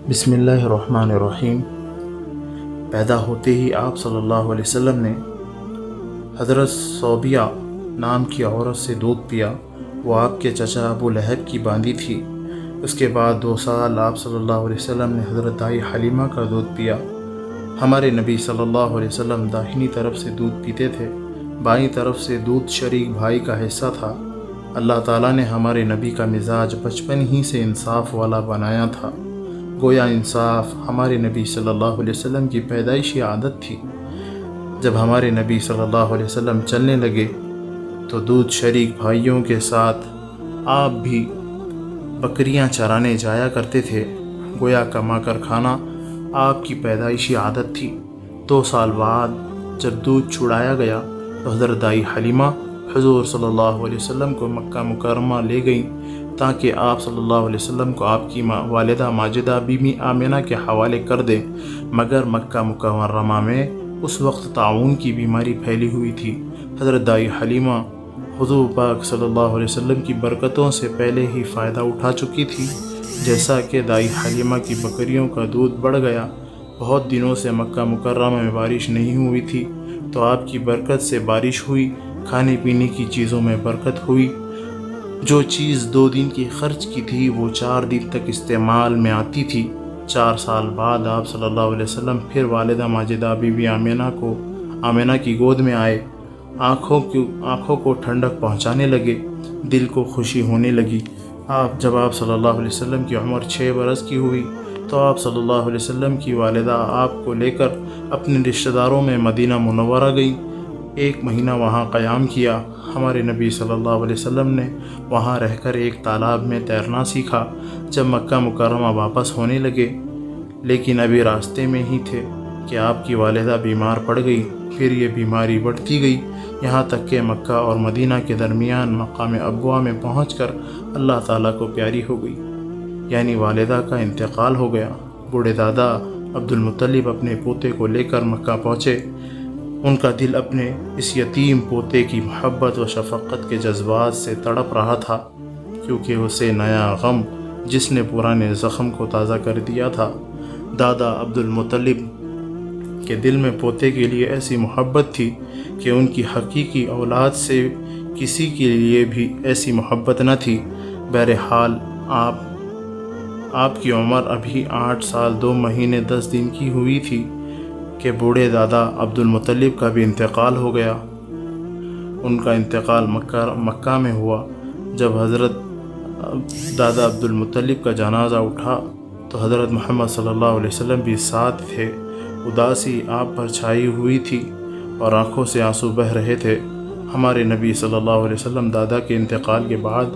بسم اللہ الرحمن الرحیم۔ پیدا ہوتے ہی آپ صلی اللہ علیہ وسلم نے حضرت صوبیہ نام کی عورت سے دودھ پیا۔ وہ آپ کے چچا ابو لہب کی باندی تھی۔ اس کے بعد 2 سال آپ صلی اللہ علیہ وسلم نے حضرت دائی حلیمہ کا دودھ پیا۔ ہمارے نبی صلی اللہ علیہ وسلم داہنی طرف سے دودھ پیتے تھے، بائیں طرف سے دودھ شریک بھائی کا حصہ تھا۔ اللہ تعالیٰ نے ہمارے نبی کا مزاج بچپن ہی سے انصاف والا بنایا تھا۔ گویا انصاف ہمارے نبی صلی اللہ علیہ وسلم کی پیدائشی عادت تھی۔ جب ہمارے نبی صلی اللہ علیہ وسلم چلنے لگے تو دودھ شریک بھائیوں کے ساتھ آپ بھی بکریاں چرانے جایا کرتے تھے۔ گویا کما کر کھانا آپ کی پیدائشی عادت تھی۔ 2 سال بعد جب دودھ چھڑایا گیا تو حضرت دائی حلیمہ حضور صلی اللہ علیہ وسلم کو مکہ مکرمہ لے گئیں تاکہ آپ صلی اللہ علیہ وسلم کو آپ کی والدہ ماجدہ بی بی آمنہ کے حوالے کر دیں، مگر مکہ مکرمہ میں اس وقت طاعون کی بیماری پھیلی ہوئی تھی۔ حضرت دائی حلیمہ حضور پاک صلی اللہ علیہ وسلم کی برکتوں سے پہلے ہی فائدہ اٹھا چکی تھی۔ جیسا کہ دائی حلیمہ کی بکریوں کا دودھ بڑھ گیا، بہت دنوں سے مکہ مکرمہ میں بارش نہیں ہوئی تھی، تو آپ کی برکت سے بارش ہوئی، کھانے پینے کی چیزوں میں برکت ہوئی۔ جو چیز 2 دن کی خرچ کی تھی وہ 4 دن تک استعمال میں آتی تھی۔ 4 سال بعد آپ صلی اللہ علیہ وسلم پھر والدہ ماجدہ بی بی آمنہ کی گود میں آئے۔ آنکھوں کو ٹھنڈک پہنچانے لگے، دل کو خوشی ہونے لگی۔ جب آپ صلی اللہ علیہ وسلم کی عمر 6 برس کی ہوئی تو آپ صلی اللہ علیہ وسلم کی والدہ آپ کو لے کر اپنے رشتہ داروں میں مدینہ منورہ گئیں۔ 1 مہینہ وہاں قیام کیا۔ ہمارے نبی صلی اللہ علیہ وسلم نے وہاں رہ کر ایک تالاب میں تیرنا سیکھا۔ جب مکہ مکرمہ واپس ہونے لگے لیکن ابھی راستے میں ہی تھے کہ آپ کی والدہ بیمار پڑ گئی۔ پھر یہ بیماری بڑھتی گئی، یہاں تک کہ مکہ اور مدینہ کے درمیان مقام ابوا میں پہنچ کر اللہ تعالیٰ کو پیاری ہو گئی، یعنی والدہ کا انتقال ہو گیا۔ بوڑھے دادا عبد المطلب اپنے پوتے کو لے کر مکہ پہنچے۔ ان کا دل اپنے اس یتیم پوتے کی محبت و شفقت کے جذبات سے تڑپ رہا تھا، کیونکہ اسے نیا غم جس نے پرانے زخم کو تازہ کر دیا تھا۔ دادا عبد المطلب کے دل میں پوتے کے لیے ایسی محبت تھی کہ ان کی حقیقی اولاد سے کسی کے لیے بھی ایسی محبت نہ تھی۔ بہرحال آپ کی عمر ابھی 8 سال 2 مہینے 10 دن کی ہوئی تھی کہ بوڑھے دادا عبد المطلب کا بھی انتقال ہو گیا۔ ان کا انتقال مکہ میں ہوا۔ جب حضرت دادا عبد المطلب کا جنازہ اٹھا تو حضرت محمد صلی اللہ علیہ وسلم بھی ساتھ تھے۔ اداسی آپ پر چھائی ہوئی تھی اور آنکھوں سے آنسو بہہ رہے تھے۔ ہمارے نبی صلی اللہ علیہ وسلم دادا کے انتقال کے بعد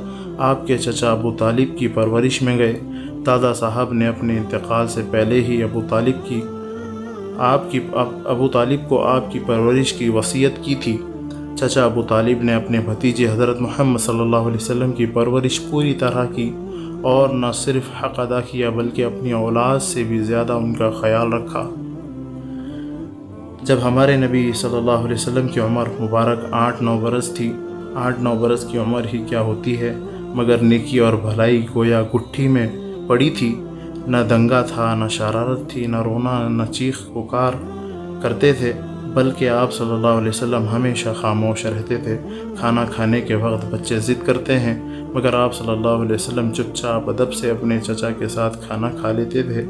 آپ کے چچا ابو طالب کی پرورش میں گئے۔ دادا صاحب نے اپنے انتقال سے پہلے ہی ابو طالب کو آپ کی پرورش کی وصیت کی تھی۔ چچا ابو طالب نے اپنے بھتیجے حضرت محمد صلی اللہ علیہ وسلم کی پرورش پوری طرح کی اور نہ صرف حق ادا کیا بلکہ اپنی اولاد سے بھی زیادہ ان کا خیال رکھا۔ جب ہمارے نبی صلی اللہ علیہ وسلم کی عمر مبارک 8-9 برس تھی، 8-9 برس کی عمر ہی کیا ہوتی ہے، مگر نیکی اور بھلائی گویا گٹھی میں پڑی تھی۔ نہ دنگا تھا، نہ شرارت تھی، نہ رونا، نہ چیخ پکار کرتے تھے، بلکہ آپ صلی اللہ علیہ وسلم ہمیشہ خاموش رہتے تھے۔ کھانا کھانے کے وقت بچے ضد کرتے ہیں، مگر آپ صلی اللہ علیہ وسلم چپ چاپ ادب سے اپنے چچا کے ساتھ کھانا کھا لیتے تھے۔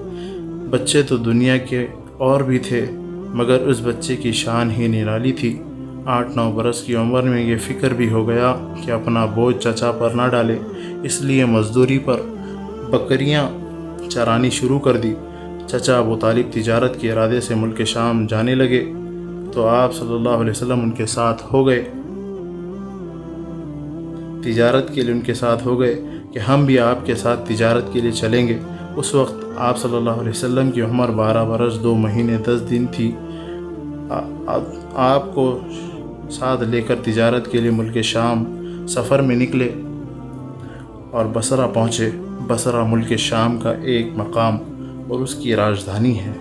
بچے تو دنیا کے اور بھی تھے، مگر اس بچے کی شان ہی نرالی تھی۔ 8-9 برس کی عمر میں یہ فکر بھی ہو گیا کہ اپنا بوجھ چچا پر نہ ڈالے، اس لیے مزدوری پر بکریاں چرانی شروع کر دی۔ چچا ابو طالب تجارت کے ارادے سے ملک شام جانے لگے تو آپ صلی اللہ علیہ وسلم ان کے ساتھ ہو گئے، تجارت کے لیے ان کے ساتھ ہو گئے کہ ہم بھی آپ کے ساتھ تجارت کے لیے چلیں گے۔ اس وقت آپ صلی اللہ علیہ وسلم کی عمر 12 برس 2 مہینے 10 دن تھی۔ آپ کو ساتھ لے کر تجارت کے لیے ملک شام سفر میں نکلے اور بصرہ پہنچے۔ بصرہ ملک شام کا ایک مقام اور اس کی راجدھانی ہے۔